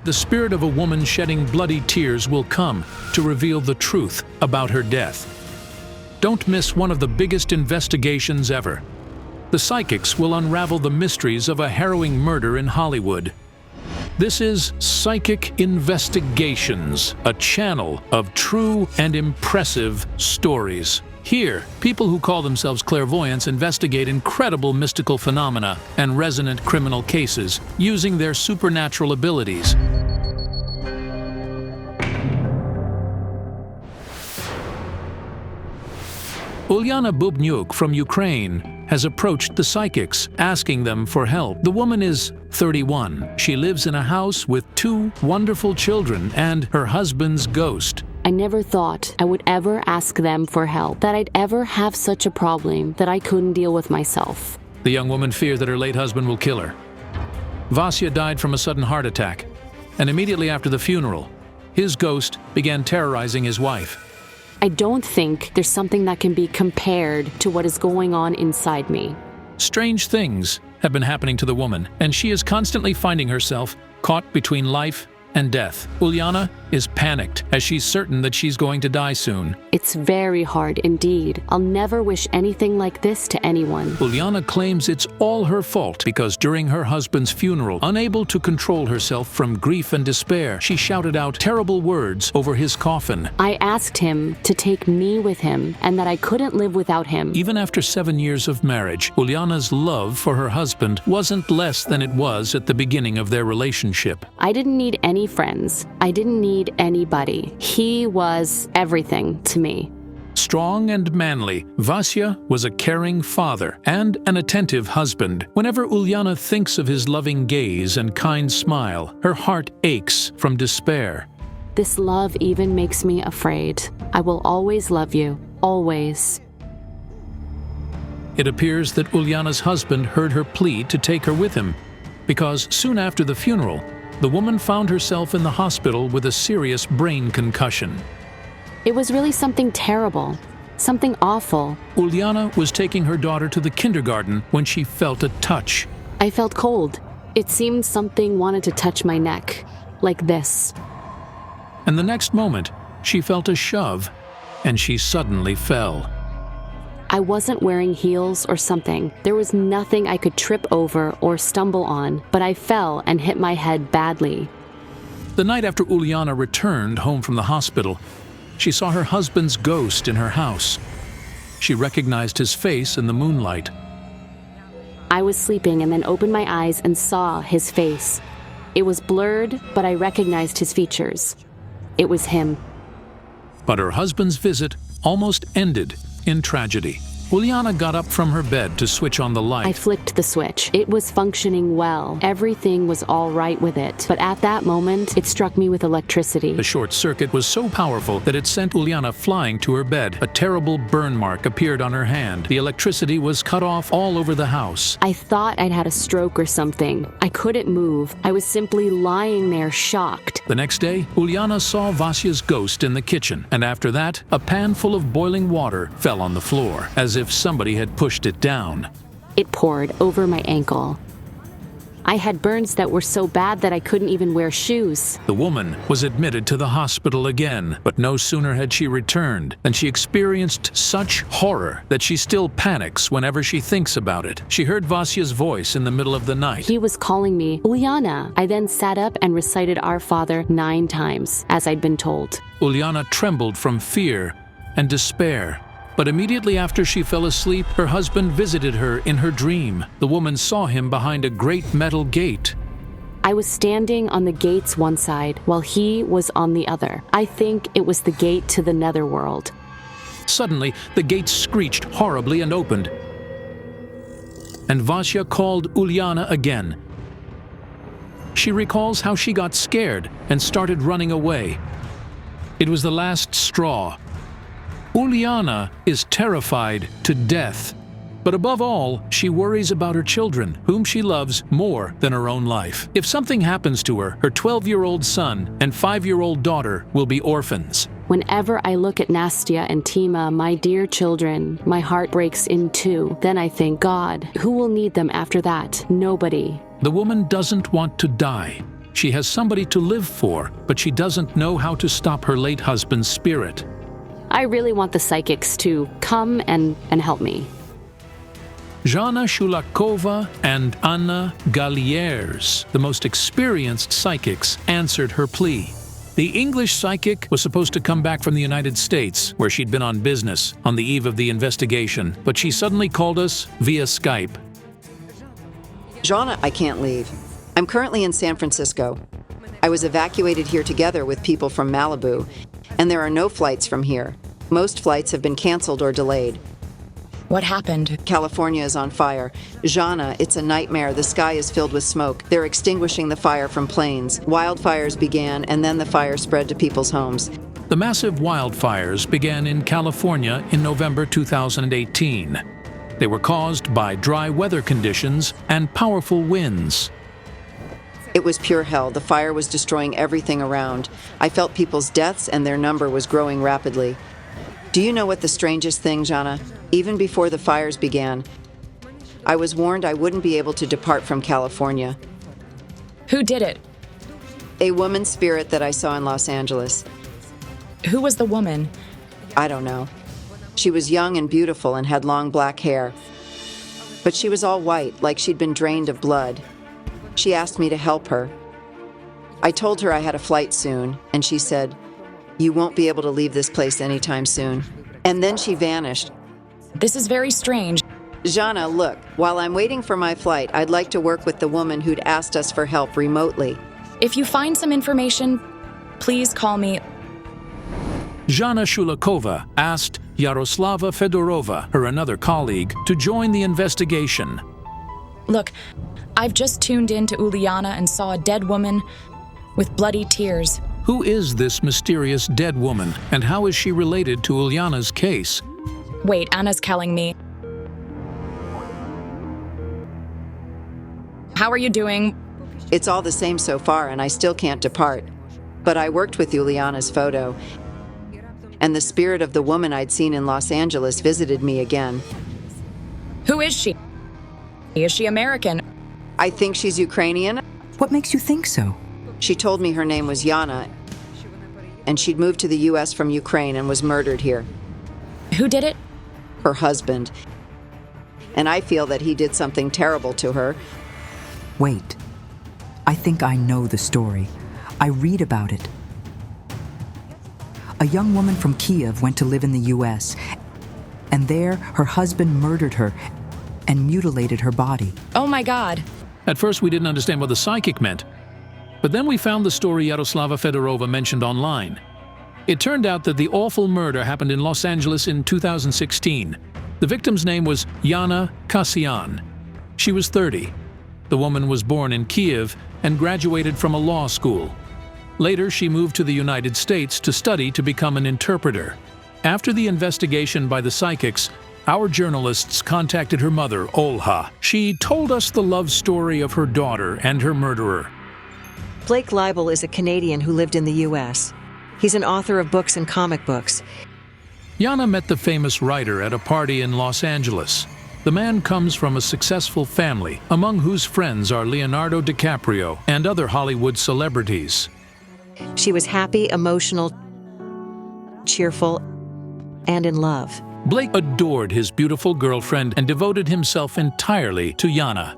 The spirit of a woman shedding bloody tears will come to reveal the truth about her death. Don't miss one of the biggest investigations ever. The psychics will unravel the mysteries of a harrowing murder in Hollywood. This is Psychic Investigations, a channel of true and impressive stories. Here, people who call themselves clairvoyants investigate incredible mystical phenomena and resonant criminal cases using their supernatural abilities. Ulyana from Ukraine has approached the psychics, asking them for help. The woman is 31. She lives in a house with 2 wonderful children and her husband's ghost. I never thought I would ever ask them for help, that I'd ever have such a problem that I couldn't deal with myself. The young woman feared that her late husband will kill her. Vasyl died from a sudden heart attack, and immediately after the funeral, his ghost began terrorizing his wife. I don't think there's something that can be compared to what is going on inside me. Strange things have been happening to the woman, and she is constantly finding herself caught between life and death. Ulyana is panicked as she's certain that she's going to die soon. It's very hard indeed. I'll never wish anything like this to anyone. Ulyana claims it's all her fault because during her husband's funeral, unable to control herself from grief and despair, she shouted out terrible words over his coffin. I asked him to take me with him and that I couldn't live without him. Even after 7 years of marriage, Ulyana's love for her husband wasn't less than it was at the beginning of their relationship. I didn't need any friends. I didn't need anybody. He was everything to me. Strong and manly, Vasyl was a caring father and an attentive husband. Whenever Ulyana thinks of his loving gaze and kind smile, her heart aches from despair. This love even makes me afraid. I will always love you, always. It appears that Ulyana's husband heard her plea to take her with him, because soon after the funeral, the woman found herself in the hospital with a serious brain concussion. It was really something terrible, something awful. Ulyana was taking her daughter to the kindergarten when she felt a touch. I felt cold. It seemed something wanted to touch my neck, like this. And the next moment, she felt a shove, and she suddenly fell. I wasn't wearing heels or something. There was nothing I could trip over or stumble on, but I fell and hit my head badly. The night after Ulyana returned home from the hospital, she saw her husband's ghost in her house. She recognized his face in the moonlight. I was sleeping and then opened my eyes and saw his face. It was blurred, but I recognized his features. It was him. But her husband's visit almost ended in tragedy. Ulyana got up from her bed to switch on the light. I flicked the switch. It was functioning well. Everything was all right with it. But at that moment, it struck me with electricity. The short circuit was so powerful that it sent Ulyana flying to her bed. A terrible burn mark appeared on her hand. The electricity was cut off all over the house. I thought I'd had a stroke or something. I couldn't move. I was simply lying there, shocked. The next day, Ulyana saw Vasyl's ghost in the kitchen, and after that, a pan full of boiling water fell on the floor, as if somebody had pushed it down. It poured over my ankle. I had burns that were so bad that I couldn't even wear shoes. The woman was admitted to the hospital again, but no sooner had she returned than she experienced such horror that she still panics whenever she thinks about it. She heard Vasyl's voice in the middle of the night. He was calling me, Ulyana. I then sat up and recited Our Father 9 times, as I'd been told. Ulyana trembled from fear and despair. But immediately after she fell asleep, her husband visited her in her dream. The woman saw him behind a great metal gate. I was standing on the gate's one side, while he was on the other. I think it was the gate to the netherworld. Suddenly, the gate screeched horribly and opened. And Vasyl called Ulyana again. She recalls how she got scared and started running away. It was the last straw. Ulyana is terrified to death, but above all, she worries about her children, whom she loves more than her own life. If something happens to her, her 12-year-old son and 5-year-old daughter will be orphans. Whenever I look at Nastya and Tima, my dear children, my heart breaks in two. Then I think, God, who will need them after that? Nobody. The woman doesn't want to die. She has somebody to live for, but she doesn't know how to stop her late husband's spirit. I really want the psychics to come and help me. Jana Shulakova and Anna Galliers, the most experienced psychics, answered her plea. The English psychic was supposed to come back from the United States, where she'd been on business, on the eve of the investigation, but she suddenly called us via Skype. Jana, I can't leave. I'm currently in San Francisco. I was evacuated here together with people from Malibu, and there are no flights from here. Most flights have been canceled or delayed. What happened? California is on fire. Jana, it's a nightmare. The sky is filled with smoke. They're extinguishing the fire from planes. Wildfires began, and then the fire spread to people's homes. The massive wildfires began in California in November 2018. They were caused by dry weather conditions and powerful winds. It was pure hell. The fire was destroying everything around. I felt people's deaths, and their number was growing rapidly. Do you know what the strangest thing, Jana? Even before the fires began, I was warned I wouldn't be able to depart from California. Who did it? A woman's spirit that I saw in Los Angeles. Who was the woman? I don't know. She was young and beautiful and had long black hair. But she was all white, like she'd been drained of blood. She asked me to help her. I told her I had a flight soon, and she said, "You won't be able to leave this place anytime soon." And then she vanished. This is very strange. Jana, look, while I'm waiting for my flight, I'd like to work with the woman who'd asked us for help remotely. If you find some information, please call me. Jana Shulakova asked Yaroslava Fedorova, her another colleague, to join the investigation. Look, I've just tuned in to Ulyana and saw a dead woman with bloody tears. Who is this mysterious dead woman, and how is she related to Ulyana's case? Wait, Anna's calling me. How are you doing? It's all the same so far, and I still can't depart. But I worked with Ulyana's photo, and the spirit of the woman I'd seen in Los Angeles visited me again. Who is she? Is she American? I think she's Ukrainian. What makes you think so? She told me her name was Jana, and she'd moved to the U.S. from Ukraine and was murdered here. Who did it? Her husband. And I feel that he did something terrible to her. Wait. I think I know the story. I read about it. A young woman from Kiev went to live in the U.S., and there her husband murdered her and mutilated her body. Oh my God. At first we didn't understand what the psychic meant, but then we found the story Yaroslava Fedorova mentioned online. It turned out that the awful murder happened in Los Angeles in 2016. The victim's name was Yana Kasyan. She was 30. The woman was born in Kiev and graduated from a law school. Later, she moved to the United States to study to become an interpreter. After the investigation by the psychics, our journalists contacted her mother, Olha. She told us the love story of her daughter and her murderer. Blake Leibel is a Canadian who lived in the U.S. He's an author of books and comic books. Yana met the famous writer at a party in Los Angeles. The man comes from a successful family, among whose friends are Leonardo DiCaprio and other Hollywood celebrities. She was happy, emotional, cheerful, and in love. Blake adored his beautiful girlfriend and devoted himself entirely to Yana.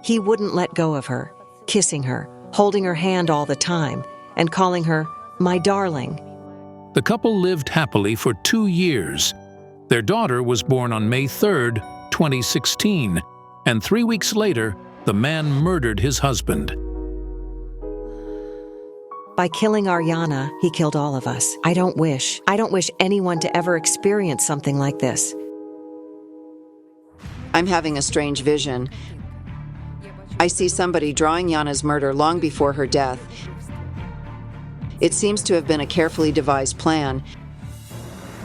He wouldn't let go of her, kissing her, holding her hand all the time, and calling her my darling. The couple lived happily for 2 years. Their daughter was born on May 3rd, 2016, and 3 weeks later, the man murdered his husband. By killing Yana, he killed all of us. I don't wish anyone to ever experience something like this. I'm having a strange vision. I see somebody drawing Yana's murder long before her death. It seems to have been a carefully devised plan.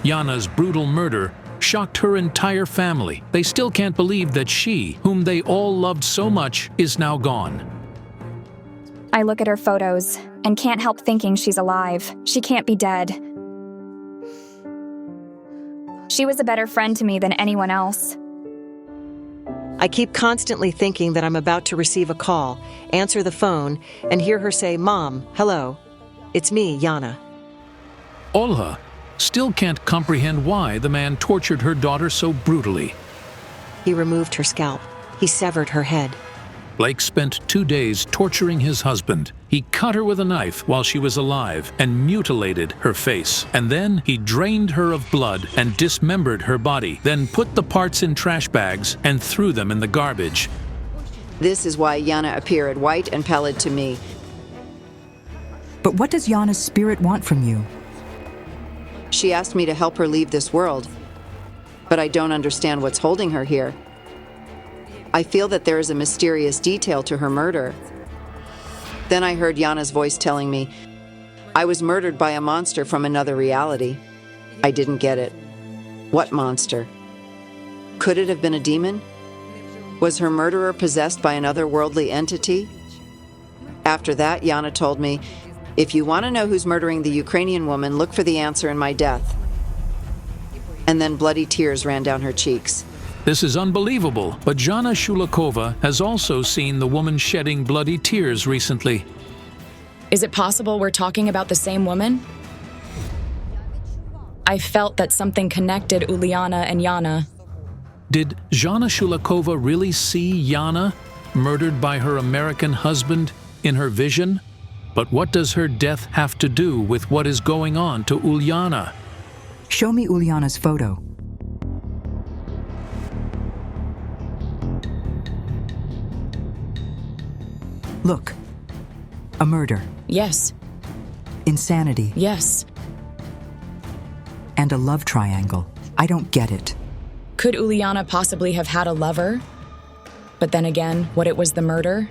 Yana's brutal murder shocked her entire family. They still can't believe that she, whom they all loved so much, is now gone. I look at her photos and can't help thinking she's alive. She can't be dead. She was a better friend to me than anyone else. I keep constantly thinking that I'm about to receive a call, answer the phone, and hear her say, "Mom, hello. It's me, Jana." Olha still can't comprehend why the man tortured her daughter so brutally. He removed her scalp. He severed her head. Blake spent 2 days torturing his husband. He cut her with a knife while she was alive and mutilated her face. And then he drained her of blood and dismembered her body, then put the parts in trash bags and threw them in the garbage. This is why Yana appeared white and pallid to me. But what does Jana's spirit want from you? She asked me to help her leave this world, but I don't understand what's holding her here. I feel that there is a mysterious detail to her murder. Then I heard Yana's voice telling me I was murdered by a monster from another reality. I didn't get it. What monster? Could it have been a demon? Was her murderer possessed by an otherworldly entity? After that, Yana told me, if you want to know who's murdering the Ukrainian woman, look for the answer in my death. And then bloody tears ran down her cheeks. This is unbelievable, but Jana Shulakova has also seen the woman shedding bloody tears recently. Is it possible we're talking about the same woman? I felt that something connected Ulyana and Yana. Did Jana Shulakova really see Jana murdered by her American husband in her vision? But what does her death have to do with what is going on to Ulyana? Show me Ulyana's photo. Look. A murder. Yes. Insanity. Yes. And a love triangle. I don't get it. Could Ulyana possibly have had a lover? But then again, what it was the murder?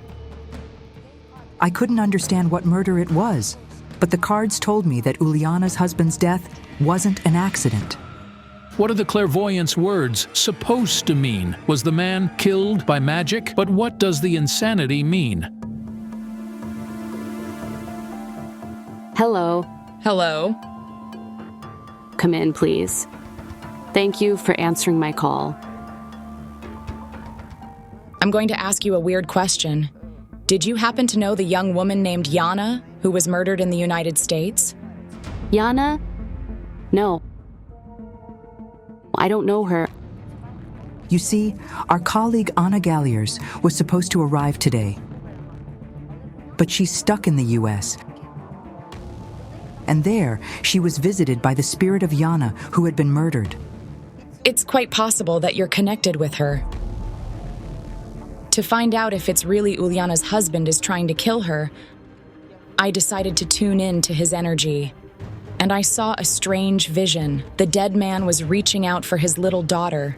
I couldn't understand what murder it was, but the cards told me that Ulyana's husband's death wasn't an accident. What are the clairvoyant's words supposed to mean? Was the man killed by magic? But what does the insanity mean? Hello. Hello. Come in, please. Thank you for answering my call. I'm going to ask you a weird question. Did you happen to know the young woman named Jana who was murdered in the United States? Yana? No. I don't know her. You see, our colleague Anna Galliers was supposed to arrive today. But she's stuck in the U.S. And there, she was visited by the spirit of Jana, who had been murdered. It's quite possible that you're connected with her. To find out if it's really Ulyana's husband is trying to kill her, I decided to tune in to his energy. And I saw a strange vision. The dead man was reaching out for his little daughter.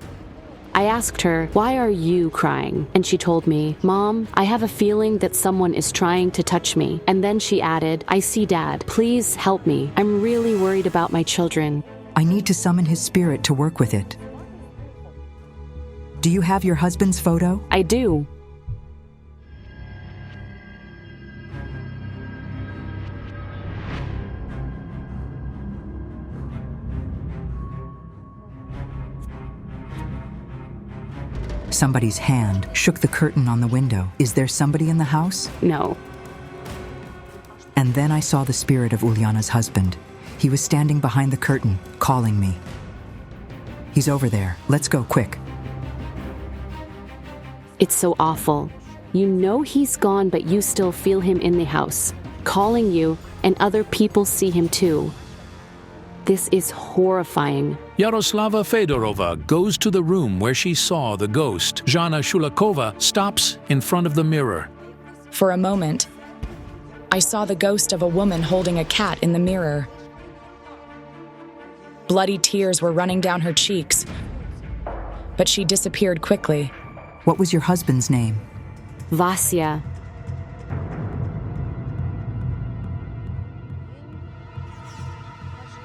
I asked her, "Why are you crying?" And she told me, "Mom, I have a feeling that someone is trying to touch me." And then she added, "I see Dad. Please help me. I'm really worried about my children." I need to summon his spirit to work with it. Do you have your husband's photo? I do. Somebody's hand shook the curtain on the window. Is there somebody in the house? No. And then I saw the spirit of Ulyana's husband. He was standing behind the curtain, calling me. He's over there. Let's go, quick. It's so awful. You know he's gone, but you still feel him in the house, calling you, and other people see him too. This is horrifying. Yaroslava Fedorova goes to the room where she saw the ghost. Jana Shulakova stops in front of the mirror. For a moment, I saw the ghost of a woman holding a cat in the mirror. Bloody tears were running down her cheeks, but she disappeared quickly. What was your husband's name? Vasyl.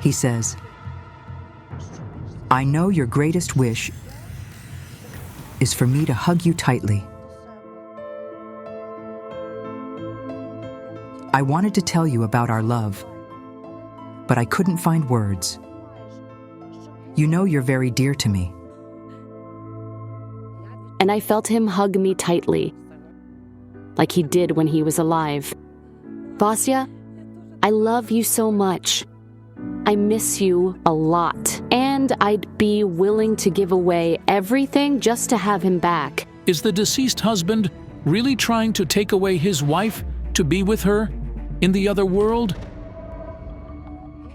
He says, "I know your greatest wish is for me to hug you tightly. I wanted to tell you about our love, but I couldn't find words. You know you're very dear to me. and I felt him hug me tightly, like he did when he was alive. Vasya, I love you so much. I miss you a lot, and I'd be willing to give away everything just to have him back. Is the deceased husband really trying to take away his wife to be with her in the other world?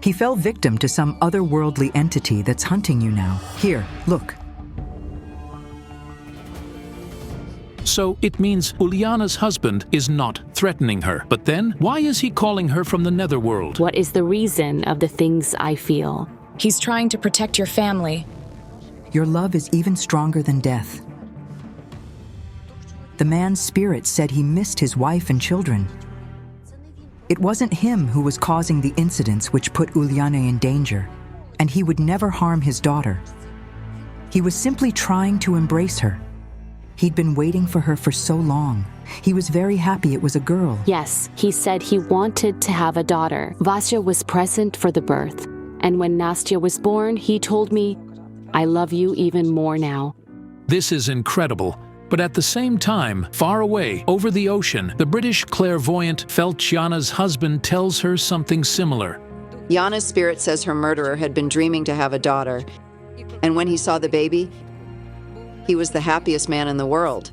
He fell victim to some otherworldly entity that's hunting you now. Here, look. So it means Ulyana's husband is not threatening her. But then, why is he calling her from the netherworld? What is the reason of the things I feel? He's trying to protect your family. Your love is even stronger than death. The man's spirit said he missed his wife and children. It wasn't him who was causing the incidents which put Ulyana in danger, and he would never harm his daughter. He was simply trying to embrace her. He'd been waiting for her for so long. He was very happy it was a girl. Yes, he said he wanted to have a daughter. Vasya was present for the birth, and when Nastya was born, he told me, I love you even more now. This is incredible. But at the same time, far away, over the ocean, the British clairvoyant felt Jana's husband tells her something similar. Jana's spirit says her murderer had been dreaming to have a daughter, and when he saw the baby, he was the happiest man in the world.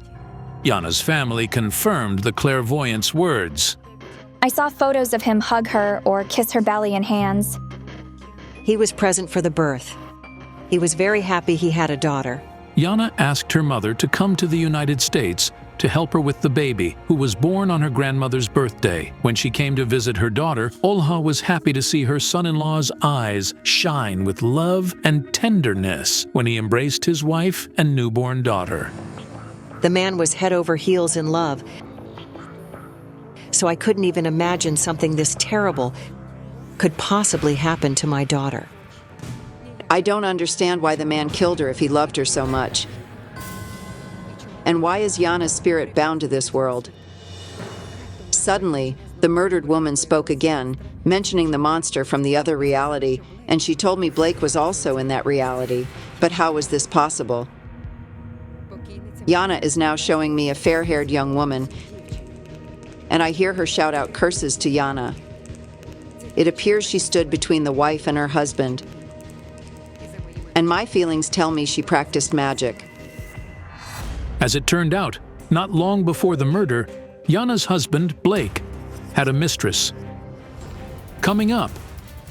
Jana's family confirmed the clairvoyant's words. I saw photos of him hug her or kiss her belly and hands. He was present for the birth. He was very happy he had a daughter. Jana asked her mother to come to the United States to help her with the baby, who was born on her grandmother's birthday. When she came to visit her daughter, Olha was happy to see her son-in-law's eyes shine with love and tenderness when he embraced his wife and newborn daughter. The man was head over heels in love, so I couldn't even imagine something this terrible could possibly happen to my daughter. I don't understand why the man killed her if he loved her so much. And why is Jana's spirit bound to this world? Suddenly, the murdered woman spoke again, mentioning the monster from the other reality, and she told me Blake was also in that reality. But how was this possible? Jana is now showing me a fair-haired young woman, and I hear her shout out curses to Jana. It appears she stood between the wife and her husband, and my feelings tell me she practiced magic. As it turned out, not long before the murder, Jana's husband, Blake, had a mistress. Coming up,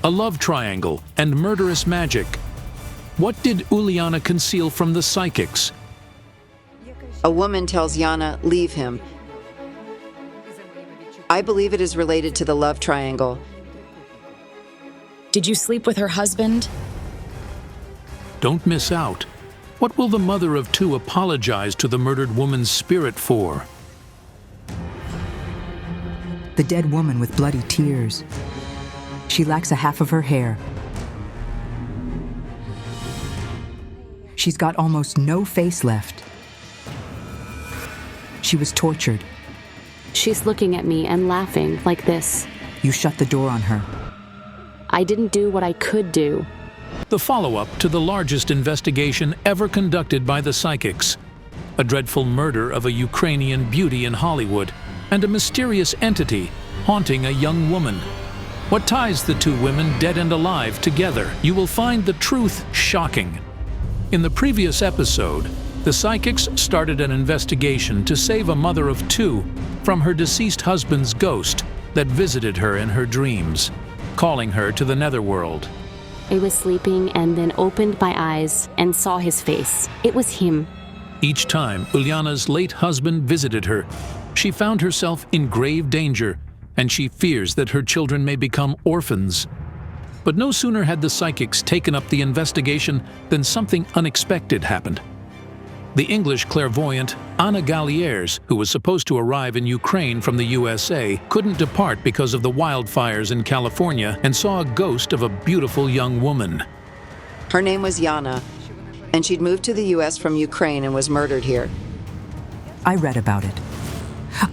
a love triangle and murderous magic. What did Ulyana conceal from the psychics? A woman tells Jana, leave him. I believe it is related to the love triangle. Did you sleep with her husband? Don't miss out. What will the mother of two apologize to the murdered woman's spirit for? The dead woman with bloody tears. She lacks a half of her hair. She's got almost no face left. She was tortured. She's looking at me and laughing like this. You shut the door on her. I didn't do what I could do. The follow-up to the largest investigation ever conducted by the psychics. A dreadful murder of a Ukrainian beauty in Hollywood, and a mysterious entity haunting a young woman. What ties the two women, dead and alive, together? You will find the truth shocking. In the previous episode, the psychics started an investigation to save a mother of two from her deceased husband's ghost that visited her in her dreams, calling her to the netherworld. I was sleeping and then opened my eyes and saw his face. It was him. Each time Ulyana's late husband visited her, she found herself in grave danger, and she fears that her children may become orphans. But no sooner had the psychics taken up the investigation than something unexpected happened. The English clairvoyant Anna Galliers, who was supposed to arrive in Ukraine from the USA, couldn't depart because of the wildfires in California and saw a ghost of a beautiful young woman. Her name was Jana, and she'd moved to the US from Ukraine and was murdered here. I read about it.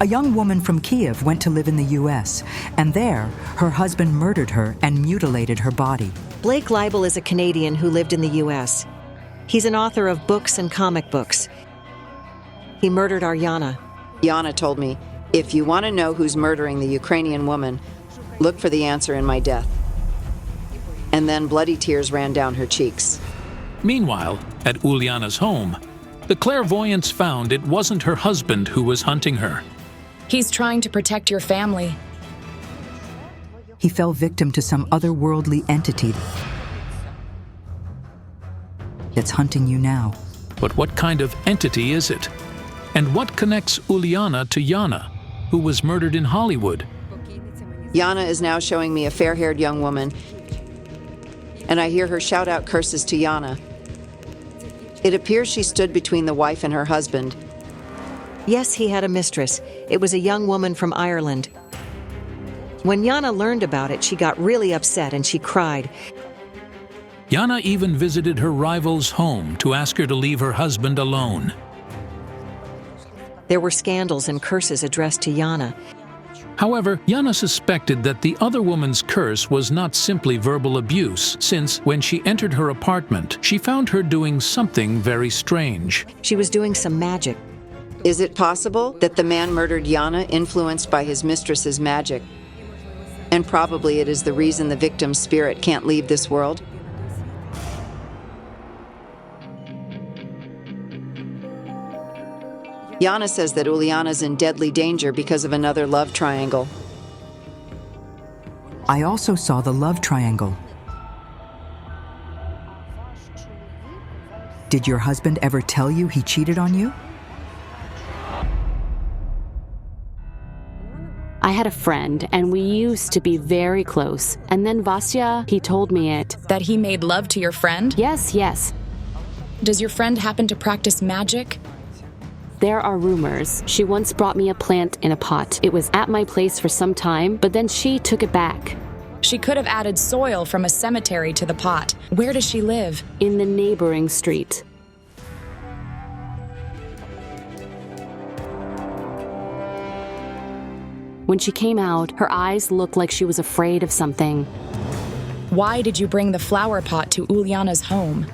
A young woman from Kiev went to live in the US, and there, her husband murdered her and mutilated her body. Blake Leibel is a Canadian who lived in the US. He's an author of books and comic books. He murdered our Yana. Yana told me, if you want to know who's murdering the Ukrainian woman, look for the answer in my death. And then bloody tears ran down her cheeks. Meanwhile, at Ulyana's home, the clairvoyants found it wasn't her husband who was hunting her. He's trying to protect your family. He fell victim to some otherworldly entity that's hunting you now. But what kind of entity is it? And what connects Ulyana to Yana, who was murdered in Hollywood? Yana is now showing me a fair-haired young woman, and I hear her shout out curses to Yana. It appears she stood between the wife and her husband. Yes, he had a mistress. It was a young woman from Ireland. When Yana learned about it, she got really upset and she cried. Yana even visited her rival's home to ask her to leave her husband alone. There were scandals and curses addressed to Yana. However, Yana suspected that the other woman's curse was not simply verbal abuse, since when she entered her apartment, she found her doing something very strange. She was doing some magic. Is it possible that the man murdered Yana influenced by his mistress's magic? And probably it is the reason the victim's spirit can't leave this world? Yana says that Ulyana's in deadly danger because of another love triangle. I also saw the love triangle. Did your husband ever tell you he cheated on you? I had a friend, and we used to be very close. And then Vasyl, he told me it. That he made love to your friend? Yes. Does your friend happen to practice magic? There are rumors. She once brought me a plant in a pot. It was at my place for some time, but then she took it back. She could have added soil from a cemetery to the pot. Where does she live? In the neighboring street. When she came out, her eyes looked like she was afraid of something. Why did you bring the flower pot to Ulyana's home?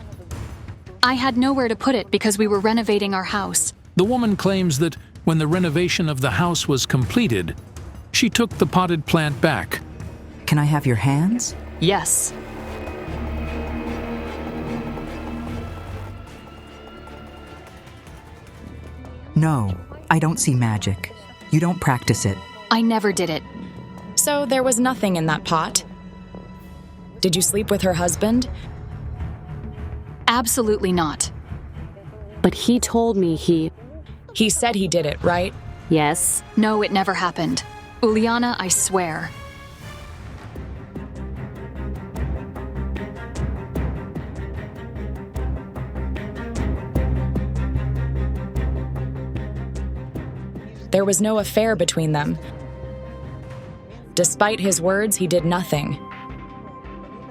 I had nowhere to put it because we were renovating our house. The woman claims that when the renovation of the house was completed, she took the potted plant back. Can I have your hands? Yes. No, I don't see magic. You don't practice it. I never did it. So there was nothing in that pot? Did you sleep with her husband? Absolutely not. But he told me He said he did it, right? Yes. No, it never happened. Ulyana, I swear. There was no affair between them. Despite his words, he did nothing.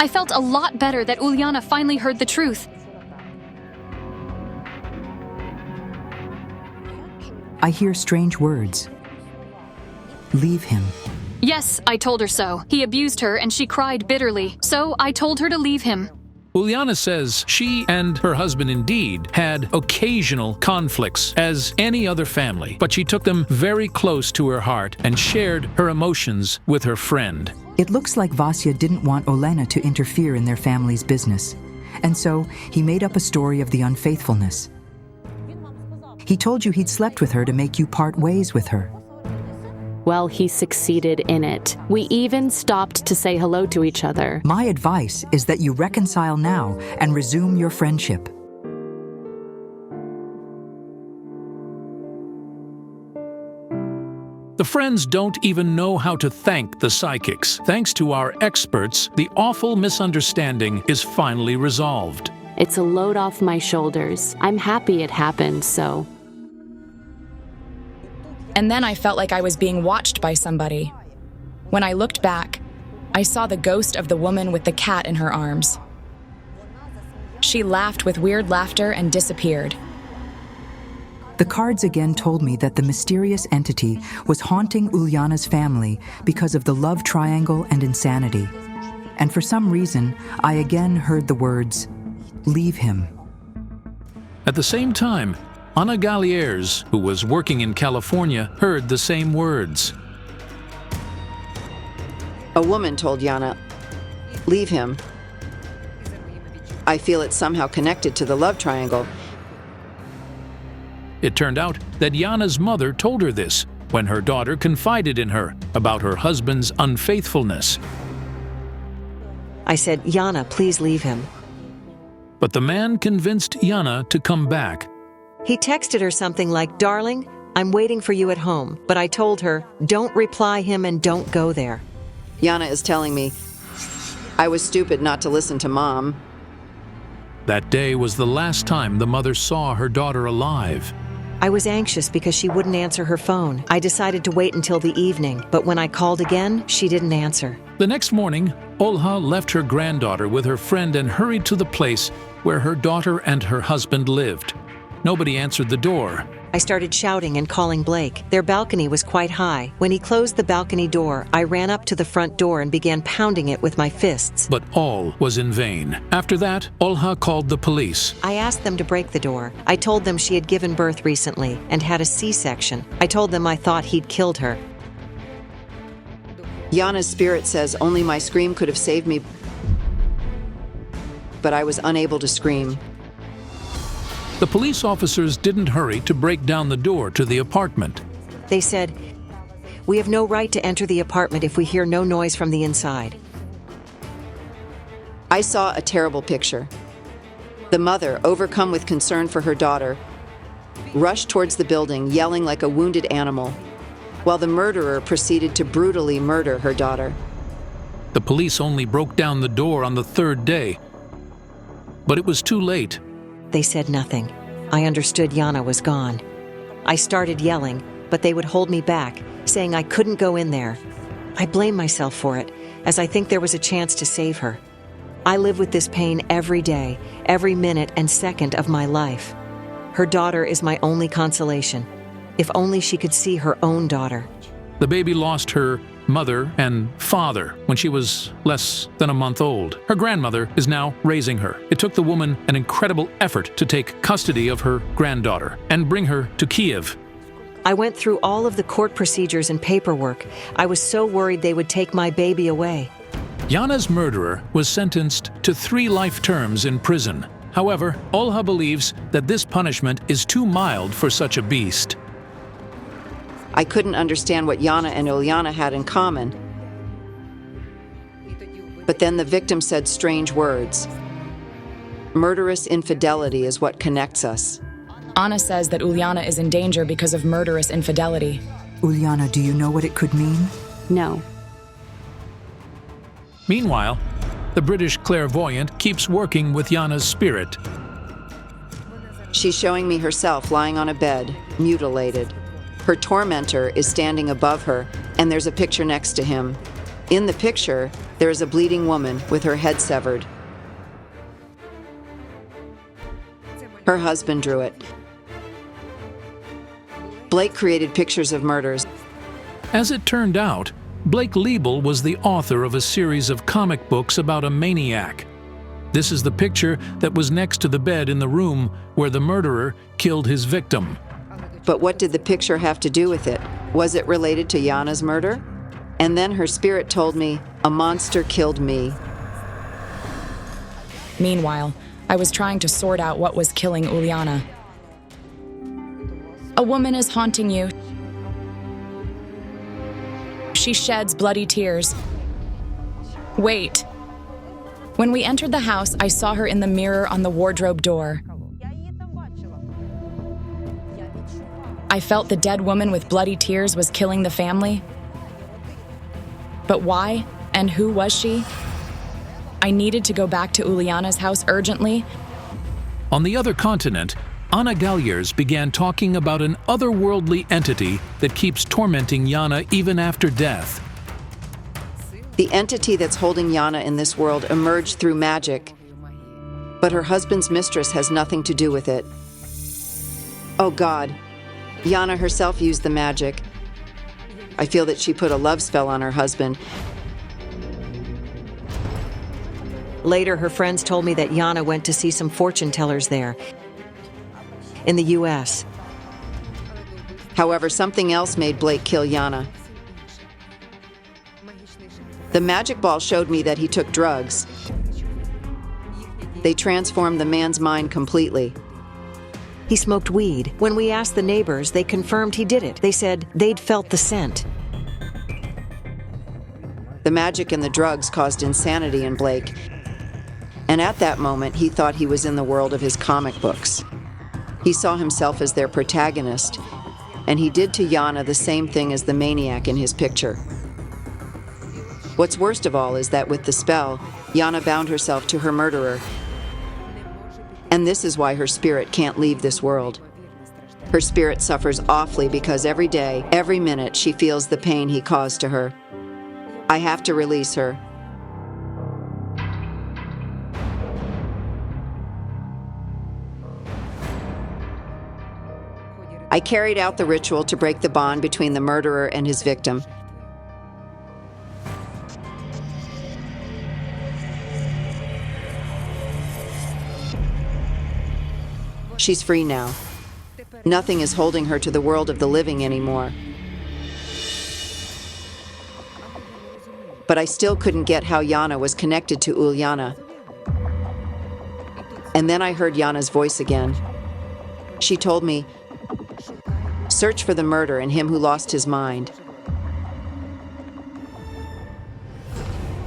I felt a lot better that Ulyana finally heard the truth. I hear strange words. Leave him. Yes, I told her so. He abused her and she cried bitterly. So I told her to leave him. Ulyana says she and her husband indeed had occasional conflicts as any other family, but she took them very close to her heart and shared her emotions with her friend. It looks like Vasyl didn't want Ulana to interfere in their family's business, and so he made up a story of the unfaithfulness. He told you he'd slept with her to make you part ways with her. Well, he succeeded in it. We even stopped to say hello to each other. My advice is that you reconcile now and resume your friendship. The friends don't even know how to thank the psychics. Thanks to our experts, the awful misunderstanding is finally resolved. It's a load off my shoulders. I'm happy it happened, so. And then I felt like I was being watched by somebody. When I looked back, I saw the ghost of the woman with the cat in her arms. She laughed with weird laughter and disappeared. The cards again told me that the mysterious entity was haunting Ulyana's family because of the love triangle and insanity. And for some reason, I again heard the words, "Leave him." At the same time, Ana Galliers, who was working in California, heard the same words. A woman told Jana, "Leave him. I feel it's somehow connected to the love triangle." It turned out that Jana's mother told her this when her daughter confided in her about her husband's unfaithfulness. I said, Jana, please leave him. But the man convinced Jana to come back. He texted her something like, darling, I'm waiting for you at home. But I told her, don't reply him and don't go there. Jana is telling me, I was stupid not to listen to Mom. That day was the last time the mother saw her daughter alive. I was anxious because she wouldn't answer her phone. I decided to wait until the evening, but when I called again, she didn't answer. The next morning, Olha left her granddaughter with her friend and hurried to the place where her daughter and her husband lived. Nobody answered the door. I started shouting and calling Blake. Their balcony was quite high. When he closed the balcony door, I ran up to the front door and began pounding it with my fists. But all was in vain. After that, Olha called the police. I asked them to break the door. I told them she had given birth recently and had a C-section. I told them I thought he'd killed her. Jana's spirit says only my scream could have saved me, but I was unable to scream. The police officers didn't hurry to break down the door to the apartment. They said, we have no right to enter the apartment if we hear no noise from the inside. I saw a terrible picture. The mother, overcome with concern for her daughter, rushed towards the building, yelling like a wounded animal, while the murderer proceeded to brutally murder her daughter. The police only broke down the door on the third day, but it was too late. They said nothing. I understood Jana was gone. I started yelling, but they would hold me back, saying I couldn't go in there. I blame myself for it, as I think there was a chance to save her. I live with this pain every day, every minute and second of my life. Her daughter is my only consolation. If only she could see her own daughter. The baby lost her mother and father when she was less than a month old. Her grandmother is now raising her. It took the woman an incredible effort to take custody of her granddaughter and bring her to Kiev. I went through all of the court procedures and paperwork. I was so worried they would take my baby away. Jana's murderer was sentenced to 3 life terms in prison. However, Olha believes that this punishment is too mild for such a beast. I couldn't understand what Jana and Ulyana had in common. But then the victim said strange words. Murderous infidelity is what connects us. Ana says that Ulyana is in danger because of murderous infidelity. Ulyana, do you know what it could mean? No. Meanwhile, the British clairvoyant keeps working with Jana's spirit. She's showing me herself lying on a bed, mutilated. Her tormentor is standing above her, and there's a picture next to him. In the picture, there is a bleeding woman with her head severed. Her husband drew it. Blake created pictures of murders. As it turned out, Blake Liebel was the author of a series of comic books about a maniac. This is the picture that was next to the bed in the room where the murderer killed his victim. But what did the picture have to do with it? Was it related to Jana's murder? And then her spirit told me, a monster killed me. Meanwhile, I was trying to sort out what was killing Ulyana. A woman is haunting you. She sheds bloody tears. Wait. When we entered the house, I saw her in the mirror on the wardrobe door. I felt the dead woman with bloody tears was killing the family. But why and who was she? I needed to go back to Ulyana's house urgently. On the other continent, Ana Galliers began talking about an otherworldly entity that keeps tormenting Jana even after death. The entity that's holding Jana in this world emerged through magic, but her husband's mistress has nothing to do with it. Oh God, Jana herself used the magic. I feel that she put a love spell on her husband. Later, her friends told me that Jana went to see some fortune tellers there. in the U.S. However, something else made Blake kill Yana. The magic ball showed me that he took drugs. They transformed the man's mind completely. He smoked weed. When we asked the neighbors, they confirmed he did it. They said they'd felt the scent. The magic and the drugs caused insanity in Blake. And at that moment, he thought he was in the world of his comic books. He saw himself as their protagonist, and he did to Yana the same thing as the maniac in his picture. What's worst of all is that with the spell, Yana bound herself to her murderer. And this is why her spirit can't leave this world. Her spirit suffers awfully because every day, every minute, she feels the pain he caused to her. I have to release her. I carried out the ritual to break the bond between the murderer and his victim. She's free now. Nothing is holding her to the world of the living anymore. But I still couldn't get how Yana was connected to Ulyana. And then I heard Yana's voice again. She told me, "Search for the murder and him who lost his mind."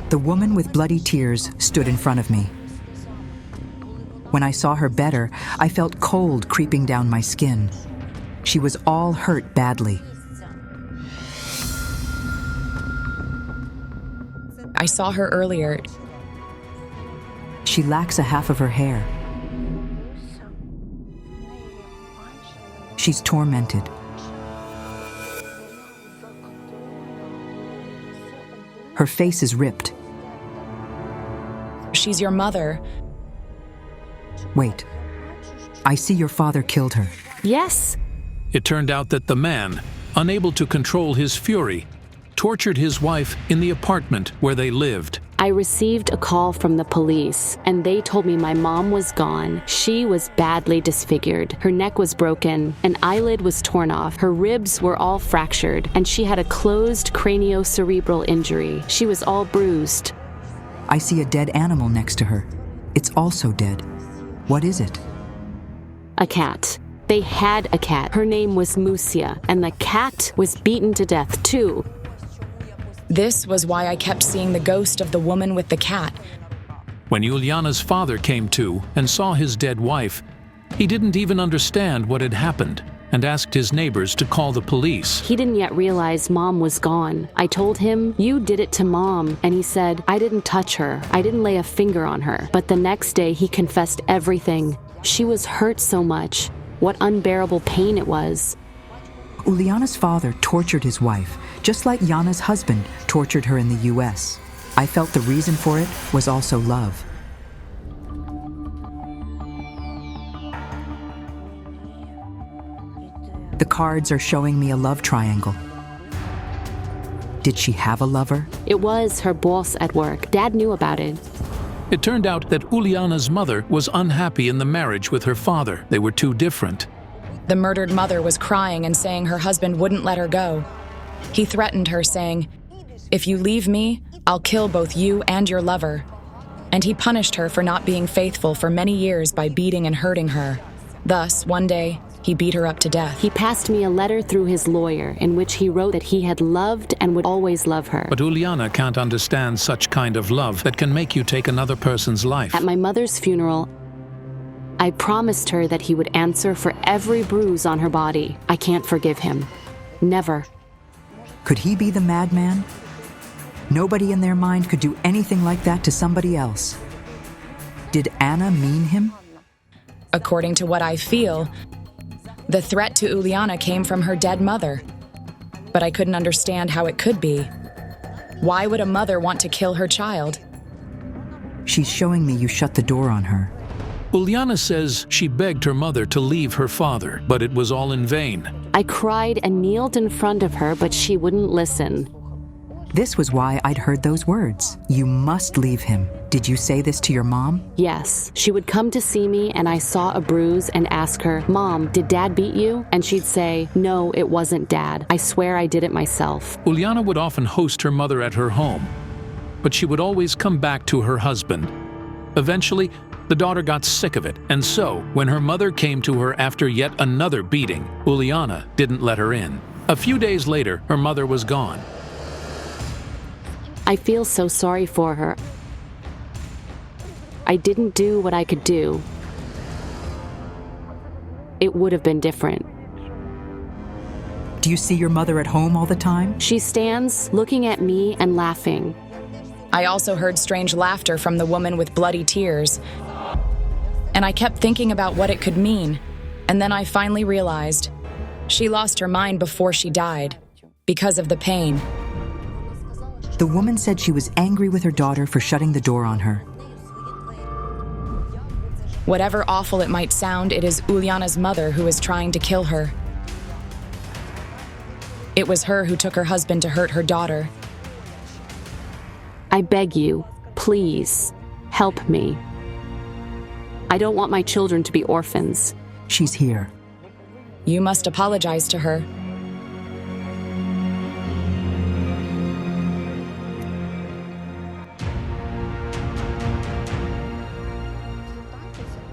The woman with bloody tears stood in front of me. When I saw her better, I felt cold creeping down my skin. She was all hurt badly. I saw her earlier. She lacks a half of her hair. She's tormented. Her face is ripped. She's your mother. Wait. I see your father killed her. Yes. It turned out that the man, unable to control his fury, tortured his wife in the apartment where they lived. I received a call from the police, and they told me my mom was gone. She was badly disfigured. Her neck was broken, an eyelid was torn off, her ribs were all fractured, and she had a closed craniocerebral injury. She was all bruised. I see a dead animal next to her. It's also dead. What is it? A cat. They had a cat. Her name was Musia, and the cat was beaten to death too. This was why I kept seeing the ghost of the woman with the cat. When Ulyana's father came to and saw his dead wife, he didn't even understand what had happened and asked his neighbors to call the police. He didn't yet realize Mom was gone. I told him, "You did it to Mom," and he said, "I didn't touch her. I didn't lay a finger on her." But the next day he confessed everything. She was hurt so much. What unbearable pain it was. Ulyana's father tortured his wife, just like Yana's husband tortured her in the U.S. I felt the reason for it was also love. The cards are showing me a love triangle. Did she have a lover? It was her boss at work. Dad knew about it. It turned out that Ulyana's mother was unhappy in the marriage with her father. They were too different. The murdered mother was crying and saying her husband wouldn't let her go. He threatened her, saying, "If you leave me, I'll kill both you and your lover." And he punished her for not being faithful for many years by beating and hurting her. Thus, one day, he beat her up to death. He passed me a letter through his lawyer in which he wrote that he had loved and would always love her. But Ulyana can't understand such kind of love that can make you take another person's life. At my mother's funeral, I promised her that he would answer for every bruise on her body. I can't forgive him. Never. Could he be the madman? Nobody in their mind could do anything like that to somebody else. Did Anna mean him? According to what I feel, the threat to Ulyana came from her dead mother. But I couldn't understand how it could be. Why would a mother want to kill her child? She's showing me you shut the door on her. Ulyana says she begged her mother to leave her father, but it was all in vain. I cried and kneeled in front of her, but she wouldn't listen. This was why I'd heard those words. You must leave him. Did you say this to your mom? Yes. She would come to see me and I saw a bruise and ask her, Mom, did Dad beat you? And she'd say, no, it wasn't Dad. I swear I did it myself. Ulyana would often host her mother at her home, but she would always come back to her husband. Eventually, the daughter got sick of it, and so, when her mother came to her after yet another beating, Ulyana didn't let her in. A few days later, her mother was gone. I feel so sorry for her. I didn't do what I could do. It would have been different. Do you see your mother at home all the time? She stands, looking at me and laughing. I also heard strange laughter from the woman with bloody tears. And I kept thinking about what it could mean. And then I finally realized she lost her mind before she died because of the pain. The woman said she was angry with her daughter for shutting the door on her. Whatever awful it might sound, it is Ulyana's mother who is trying to kill her. It was her who took her husband to hurt her daughter. I beg you, please, help me. I don't want my children to be orphans. She's here. You must apologize to her.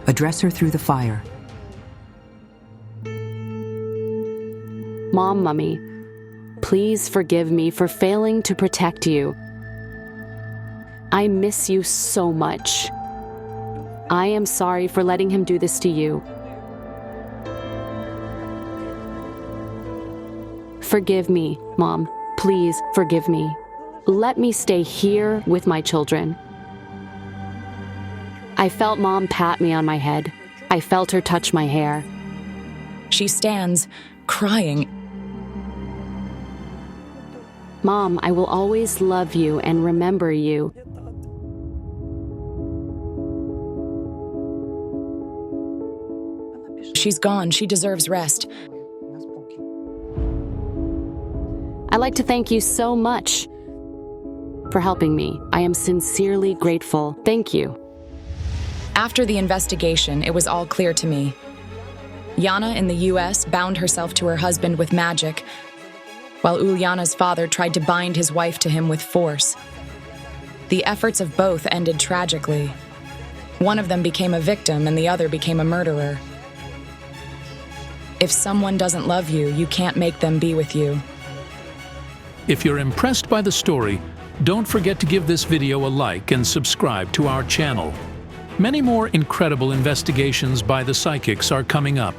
Address her through the fire. Mom, Mummy, please forgive me for failing to protect you. I miss you so much. I am sorry for letting him do this to you. Forgive me, Mom. Please forgive me. Let me stay here with my children. I felt Mom pat me on my head. I felt her touch my hair. She stands, crying. Mom, I will always love you and remember you. She's gone. She deserves rest. I'd like to thank you so much for helping me. I am sincerely grateful. Thank you. After the investigation, it was all clear to me. Jana in the US bound herself to her husband with magic, while Ulyana's father tried to bind his wife to him with force. The efforts of both ended tragically. One of them became a victim and the other became a murderer. If someone doesn't love you, you can't make them be with you. If you're impressed by the story, don't forget to give this video a like and subscribe to our channel. Many more incredible investigations by the psychics are coming up.